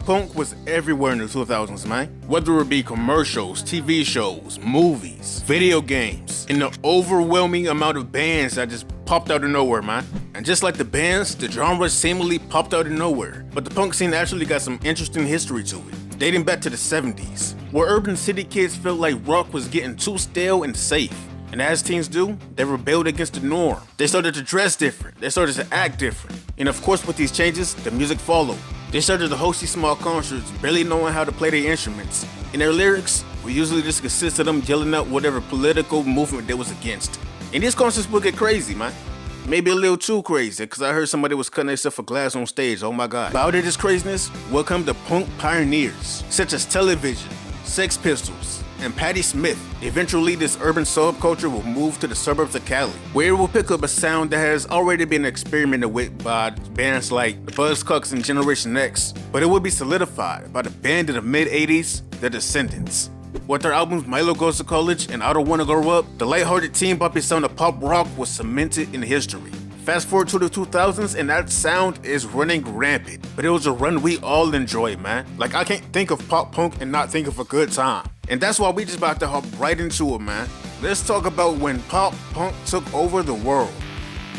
punk was everywhere in the 2000s, man. Whether it be commercials, TV shows, movies, video games, and the overwhelming amount of bands that just popped out of nowhere, man. And just like the bands, the genre seemingly popped out of nowhere. But the punk scene actually got some interesting history to it, dating back to the 70s, where urban city kids felt like rock was getting too stale and safe. And as teens do, they rebelled against the norm. They started to dress different, they started to act different. And of course with these changes, the music followed. They started to host these small concerts, barely knowing how to play their instruments. And their lyrics would usually just consist of them yelling out whatever political movement they was against. And these concerts would get crazy, man. Maybe a little too crazy, cause I heard somebody was cutting themselves for glass on stage, oh my god. But out of this craziness, will come the punk pioneers, such as Television, Sex Pistols, and Patti Smith. Eventually, this urban subculture will move to the suburbs of Cali, where it will pick up a sound that has already been experimented with by bands like the Buzzcocks and Generation X, but it will be solidified by the band of the mid-80s, The Descendants. With their albums Milo Goes to College and I Don't Wanna Grow Up, the lighthearted teen poppy sound of pop rock was cemented in history. Fast forward to the 2000s and that sound is running rampant, but it was a run we all enjoyed, man. Like I can't think of pop punk and not think of a good time. And that's why we just about to hop right into it, man. Let's talk about when pop punk took over the world.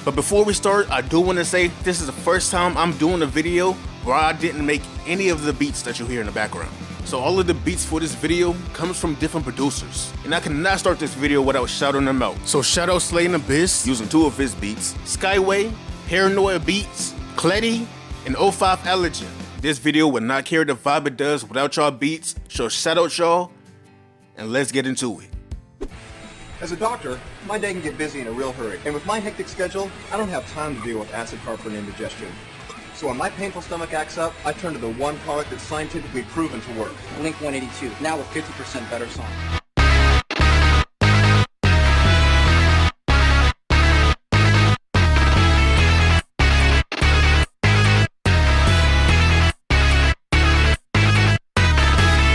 But before we start, I do want to say this is the first time I'm doing a video where I didn't make any of the beats that you hear in the background. So all of the beats for this video comes from different producers. And I cannot start this video without shouting them out. So shout out Slay and Abyss using 2 of his beats, Skyway, Paranoia Beats, Cleddy, and 05 Allergen. This video would not carry the vibe it does without y'all beats, so shout out y'all, and let's get into it. As a doctor, my day can get busy in a real hurry, and with my hectic schedule, I don't have time to deal with acid, heartburn, and indigestion. So when my painful stomach acts up, I turn to the one product that's scientifically proven to work. Blink-182, now with 50% better song.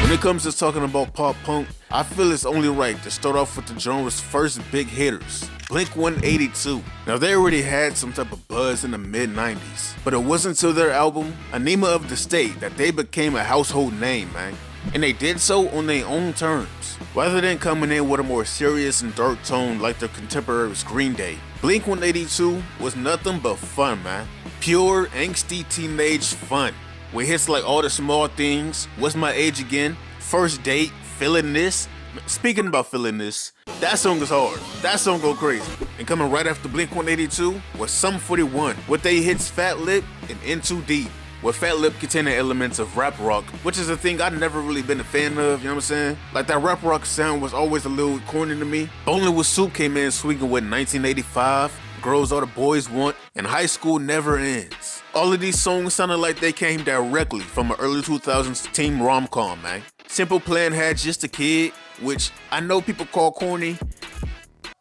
When it comes to talking about pop punk, I feel it's only right to start off with the genre's first big hitters, Blink-182. Now they already had some type of buzz in the mid-90s, but it wasn't until their album, Enema of the State, that they became a household name, man. And they did so on their own terms, rather than coming in with a more serious and dark tone like their contemporaries Green Day. Blink-182 was nothing but fun, man. Pure, angsty teenage fun, with hits like All the Small Things, What's My Age Again, First Date, Feeling This. Speaking about Feeling This, that song is hard. That song go crazy. And coming right after Blink-182 was Sum 41, with they hits Fat Lip and In Too Deep, with Fat Lip containing elements of rap rock, which is a thing I've never really been a fan of, you know what I'm saying? Like that rap rock sound was always a little corny to me. Only with Soup came in swinging with 1985, Girls All the Boys Want, and High School Never Ends. All of these songs sounded like they came directly from an early 2000s teen rom-com, man. Simple Plan had Just a Kid, which I know people call corny.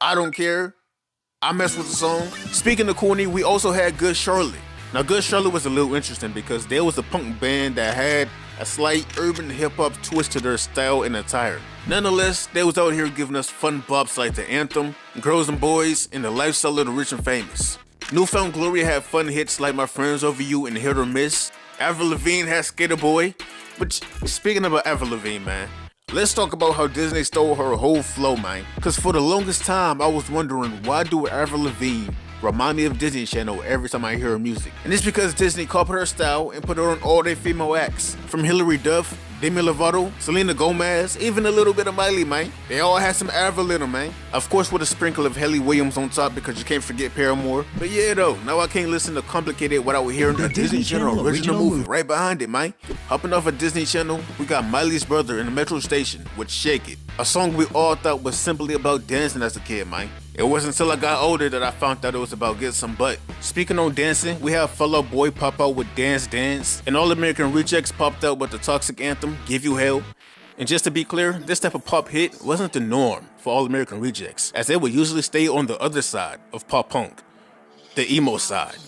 I don't care. I mess with the song. Speaking of corny, we also had Good Charlotte. Now Good Charlotte was a little interesting because there was a punk band that had a slight urban hip-hop twist to their style and attire. Nonetheless, they was out here giving us fun bops like the Anthem, Girls and Boys, and the Lifestyle of the Rich and Famous. Newfound Glory had fun hits like My Friends Over You and Hit or Miss. Avril Lavigne had Skater Boy. But speaking about Avril Lavigne, man, let's talk about how Disney stole her whole flow, man. Cause for the longest time, I was wondering, why do Avril Lavigne remind me of Disney Channel every time I hear her music? And it's because Disney copied her style and put her on all their female acts. From Hilary Duff, Demi Lovato, Selena Gomez, even a little bit of Miley, man. They all had some Avril in them, man. Of course with a sprinkle of Haley Williams on top because you can't forget Paramore. But yeah though, now I can't listen to Complicated without hearing a Disney Channel original movie right behind it, man. Hopping off a Disney Channel, we got Miley's Brother in the Metro Station with Shake It. A song we all thought was simply about dancing as a kid, man. It wasn't until I got older that I found out it was about getting some butt. Speaking on dancing, we have Fall Out Boy pop out with Dance Dance, and All American Rejects popped out with the toxic anthem, Give You Hell. And just to be clear, this type of pop hit wasn't the norm for All American Rejects, as they would usually stay on the other side of pop punk, the emo side.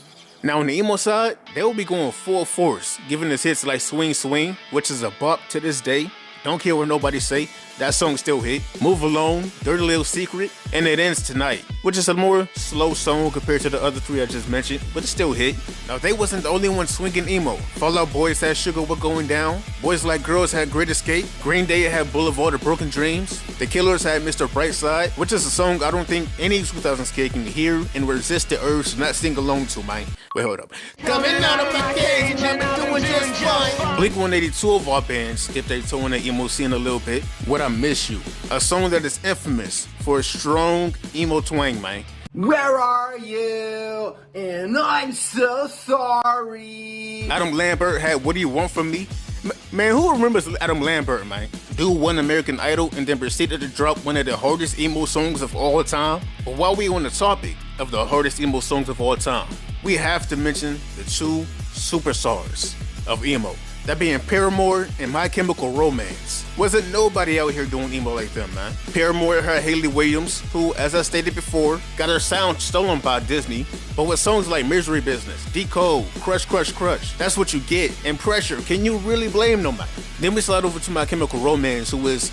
Now on the emo side, they will be going full force, giving us hits like Swing Swing, which is a bop to this day. Don't care what nobody say, that song still hit. Move Alone, Dirty Little Secret, and It Ends Tonight, which is a more slow song compared to the other three I just mentioned, but it still hit. Now they wasn't the only ones swinging emo. Fall Out Boys had Sugar What Going Down, Boys Like Girls had Great Escape, Green Day had Boulevard of Broken Dreams, The Killers had Mr. Brightside, which is a song I don't think any 2000s kid can hear and resist the urge to not sing along to, man. Wait, hold up. Coming out of my cage and I've been doing just fine. Blink 182 of our bands dipped their toe in the emo scene a little bit. What I Miss You, a song that is infamous for a strong emo twang, man. Where are you? And I'm so sorry. Adam Lambert had What Do You Want From Me? Man, who remembers Adam Lambert, man? Dude won American Idol and then proceeded to drop one of the hardest emo songs of all time. But while we on the topic of the hardest emo songs of all time, we have to mention the two superstars of emo. That being Paramore and My Chemical Romance. Wasn't nobody out here doing emo like them, man. Paramore had Hayley Williams, who, as I stated before, got her sound stolen by Disney. But with songs like Misery Business, Decode, Crush Crush Crush, that's what you get. And Pressure, can you really blame nobody? Then we slide over to My Chemical Romance, who is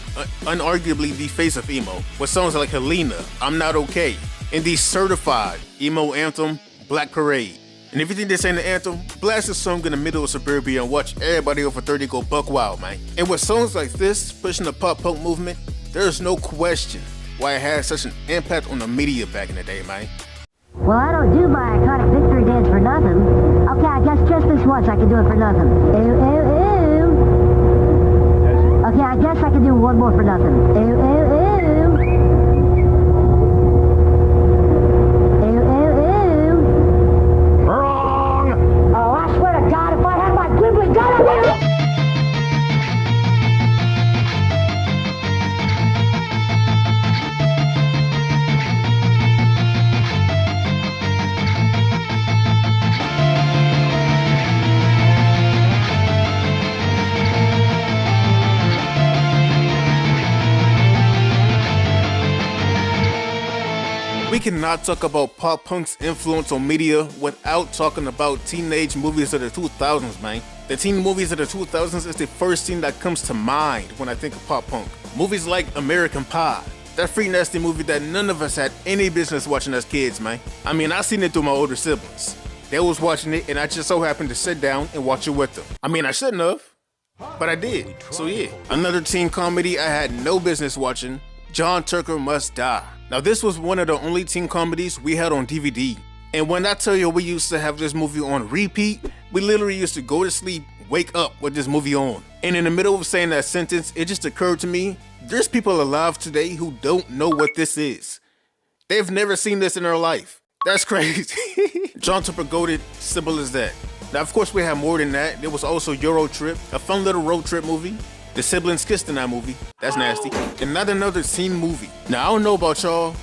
unarguably the face of emo, with songs like Helena, I'm Not Okay, and the certified emo anthem, Black Parade. And if you think this ain't the anthem, blast a song in the middle of suburbia and watch everybody over 30 go buck wild, man. And with songs like this pushing the pop punk movement, there's no question why it had such an impact on the media back in the day, man. Well, I don't do my iconic victory dance for nothing. Okay, I guess just this once I can do it for nothing. Ew, ew, ew. Okay, I guess I can do one more for nothing. Ew, ew, ew. We cannot talk about pop punk's influence on media without talking about teenage movies of the 2000s, man. The teen movies of the 2000s is the first thing that comes to mind when I think of pop punk. Movies like American Pie, that free nasty movie that none of us had any business watching as kids, man. I mean, I seen it through my older siblings. They was watching it and I just so happened to sit down and watch it with them. I mean, I shouldn't have, but I did. So yeah, another teen comedy I had no business watching, John Tucker Must Die. Now this was one of the only teen comedies we had on DVD. And when I tell you we used to have this movie on repeat, we literally used to go to sleep, wake up with this movie on. And in the middle of saying that sentence, it just occurred to me, there's people alive today who don't know what this is. They've never seen this in their life. That's crazy. John Tucker goated, simple as that. Now of course we have more than that. There was also Euro Trip, a fun little road trip movie. The siblings kissed in that movie. That's nasty. And not another teen movie. Now, I don't know about y'all,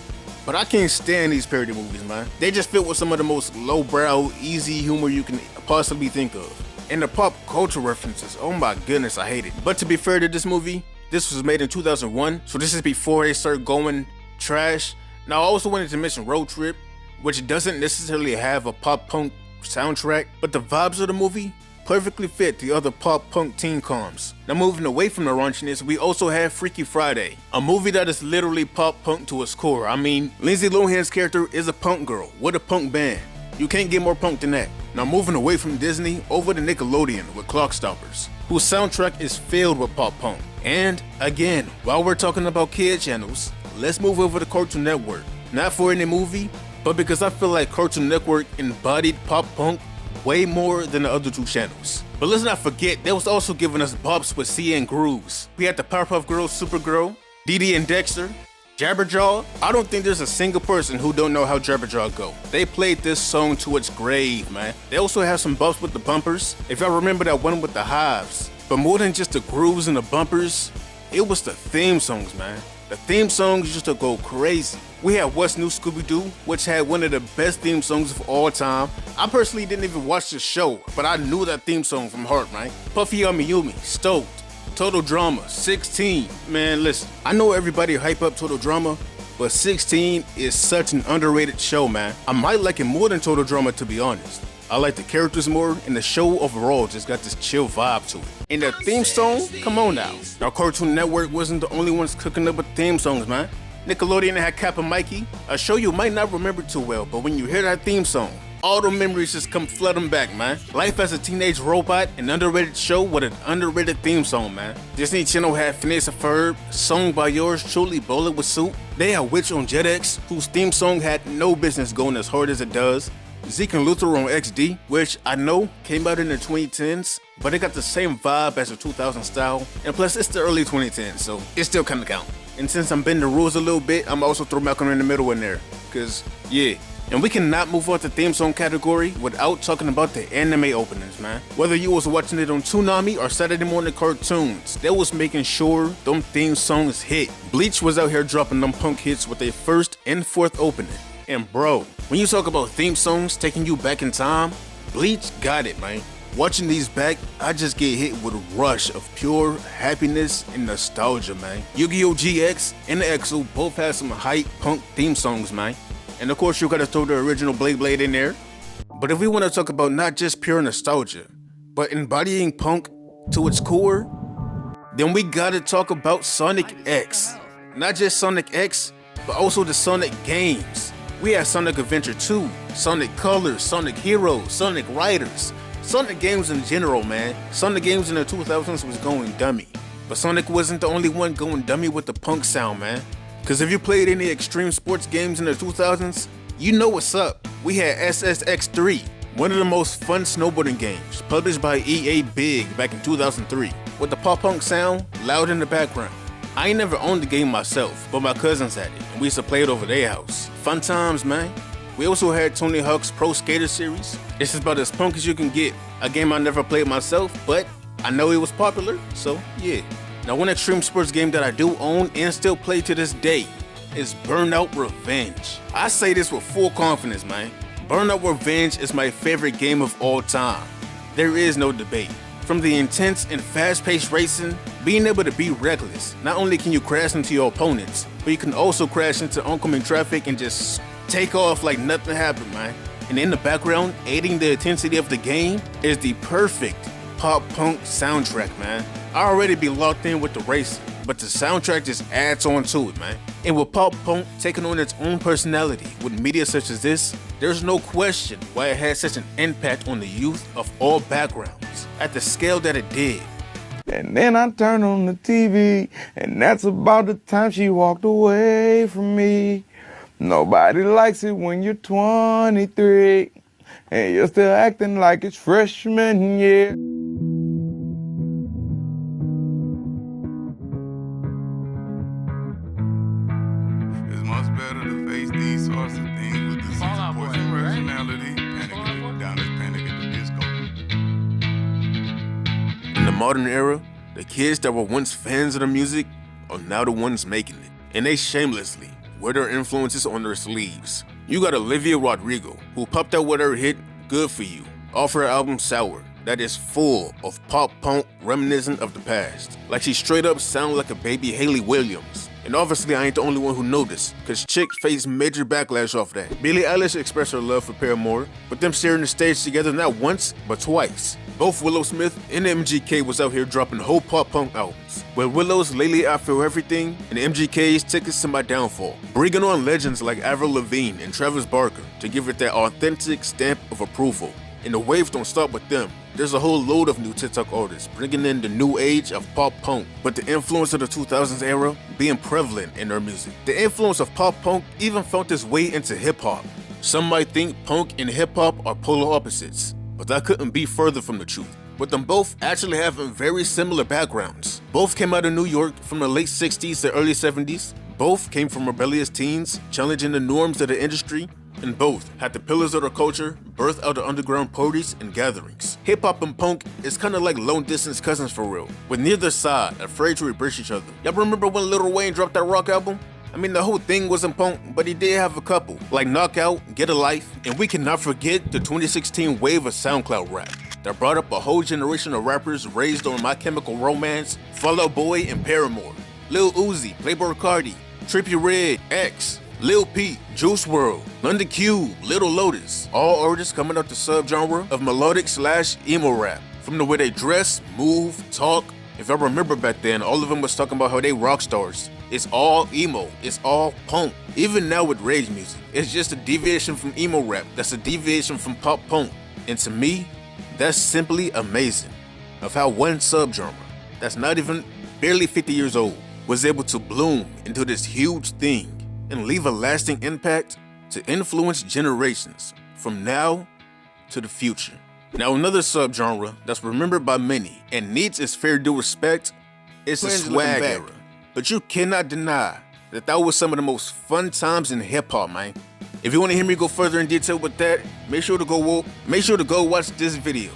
but I can't stand these parody movies, man. They just fit with some of the most lowbrow, easy humor you can possibly think of. And the pop culture references, oh my goodness, I hate it. But to be fair to this movie, this was made in 2001, so this is before they start going trash. Now, I also wanted to mention Road Trip, which doesn't necessarily have a pop punk soundtrack, but the vibes of the movie perfectly fit the other pop punk teen coms. Now moving away from the raunchiness, we also have Freaky Friday, a movie that is literally pop punk to its core. I mean, Lindsay Lohan's character is a punk girl with a punk band. You can't get more punk than that. Now moving away from Disney, over to Nickelodeon with Clockstoppers, whose soundtrack is filled with pop punk. And again, while we're talking about kid channels, let's move over to Cartoon Network. Not for any movie, but because I feel like Cartoon Network embodied pop punk way more than the other two channels. But let's not forget, they was also giving us bops with Sia and Grooves. We had the Powerpuff Girls, Supergirl, Dee Dee and Dexter, Jabberjaw. I don't think there's a single person who don't know how Jabberjaw go. They played this song to its grave, man. They also have some bops with the bumpers. If y'all remember that one with the hives. But more than just the grooves and the bumpers, it was the theme songs, man. The theme songs used to go crazy. We had What's New Scooby-Doo, which had one of the best theme songs of all time. I personally didn't even watch the show, but I knew that theme song from heart, man. Puffy Yummy Yumi, Stoked, Total Drama, 16. Man, listen, I know everybody hype up Total Drama, but 16 is such an underrated show, man. I might like it more than Total Drama, to be honest. I like the characters more, and the show overall just got this chill vibe to it. And the theme song, come on now. Now, Cartoon Network wasn't the only ones cooking up with theme songs, man. Nickelodeon had Kappa Mikey, a show you might not remember too well, but when you hear that theme song, all the memories just come flooding back, man. Life as a teenage robot, an underrated show with an underrated theme song, man. Disney Channel had Phineas and Ferb, sung by yours truly, Bowling with Soup. They had Witch on Jetix, whose theme song had no business going as hard as it does. Zeke and Luther on XD, which I know came out in the 2010s, but it got the same vibe as the 2000 style, and plus it's the early 2010s, so it still kinda count. And since I'm bending the rules a little bit, I'm also throw Malcolm in the Middle in there, cause yeah. And we cannot move on to theme song category without talking about the anime openings, man. Whether you was watching it on Toonami or Saturday morning cartoons, they was making sure them theme songs hit. Bleach was out here dropping them punk hits with their first and fourth opening. And bro, when you talk about theme songs taking you back in time, Bleach got it, man. Watching these back, I just get hit with a rush of pure happiness and nostalgia, man. Yu-Gi-Oh! GX and the EXO both have some hype punk theme songs, man. And of course, you gotta throw the original Blade Blade in there. But if we wanna talk about not just pure nostalgia, but embodying punk to its core, then we gotta talk about Sonic X. Not just Sonic X, but also the Sonic games. We had Sonic Adventure 2, Sonic Colors, Sonic Heroes, Sonic Riders, Sonic games in general, man. Sonic games in the 2000s was going dummy. But Sonic wasn't the only one going dummy with the punk sound, man. Cause if you played any extreme sports games in the 2000s, you know what's up. We had SSX3, one of the most fun snowboarding games, published by EA Big back in 2003, with the pop-punk sound loud in the background. I ain't never owned the game myself, but my cousins had it, and we used to play it over their house. Fun times, man. We also had Tony Hawk's Pro Skater series. This is about as punk as you can get. A game I never played myself, but I know it was popular, so yeah. Now, one extreme sports game that I do own and still play to this day is Burnout Revenge. I say this with full confidence, man. Burnout Revenge is my favorite game of all time. There is no debate. From the intense and fast-paced racing, being able to be reckless. Not only can you crash into your opponents, but you can also crash into oncoming traffic and just take off like nothing happened, man. And in the background, aiding the intensity of the game, is the perfect pop-punk soundtrack, man. I already be locked in with the racing, but the soundtrack just adds on to it, man. And with pop-punk taking on its own personality with media such as this, there's no question why it had such an impact on the youth of all backgrounds, at the scale that it did. And then I turned on the TV, and that's about the time she walked away from me. Nobody likes it when you're 23, and you're still acting like it's freshman year. It's much better to face these sorts of things with the sense of voice and personality, down this Panic at the Disco. In the modern era, the kids that were once fans of the music are now the ones making it, and they shamelessly wear their influences on their sleeves. You got Olivia Rodrigo, who popped out with her hit Good For You, off her album Sour, that is full of pop-punk reminiscent of the past. Like she straight up sound like a baby Hayley Williams. And obviously I ain't the only one who noticed, cause Chick faced major backlash off that. Billie Eilish expressed her love for Paramore, with them sharing the stage together not once, but twice. Both Willow Smith and MGK was out here dropping whole pop-punk albums, with Willow's Lately I Feel Everything and MGK's Tickets to My Downfall, bringing on legends like Avril Lavigne and Travis Barker to give it that authentic stamp of approval. And the wave don't stop with them. There's a whole load of new TikTok artists bringing in the new age of pop-punk, but the influence of the 2000s era being prevalent in their music. The influence of pop-punk even found its way into hip-hop. Some might think punk and hip-hop are polar opposites, but that couldn't be further from the truth. With them both actually having very similar backgrounds. Both came out of New York from the late 60s to early 70s. Both came from rebellious teens, challenging the norms of the industry, and both had the pillars of their culture birthed out of underground parties and gatherings. Hip-hop and punk is kinda like long-distance cousins for real, with neither side afraid to embrace each other. Y'all remember when Lil Wayne dropped that rock album? I mean, the whole thing wasn't punk, but he did have a couple, like Knockout, Get a Life, and we cannot forget the 2016 wave of SoundCloud rap that brought up a whole generation of rappers raised on My Chemical Romance, Fall Out Boy, and Paramore. Lil Uzi, Playboi Carti, Trippie Redd, X, Lil Peep, Juice WRLD, London Cube, Little Lotus, all artists coming out the subgenre of melodic/emo rap. From the way they dress, move, talk. If I remember back then, all of them was talking about how they rock stars. It's all emo, it's all punk. Even now with rage music, it's just a deviation from emo rap that's a deviation from pop punk. And to me, that's simply amazing of how one subgenre that's not even barely 50 years old was able to bloom into this huge thing and leave a lasting impact to influence generations from now to the future. Now another subgenre that's remembered by many and needs its fair due respect is the Twins swag looking back. era. But you cannot deny that was some of the most fun times in hip-hop, man. If you want to hear me go further in detail with that, make sure to go watch this video.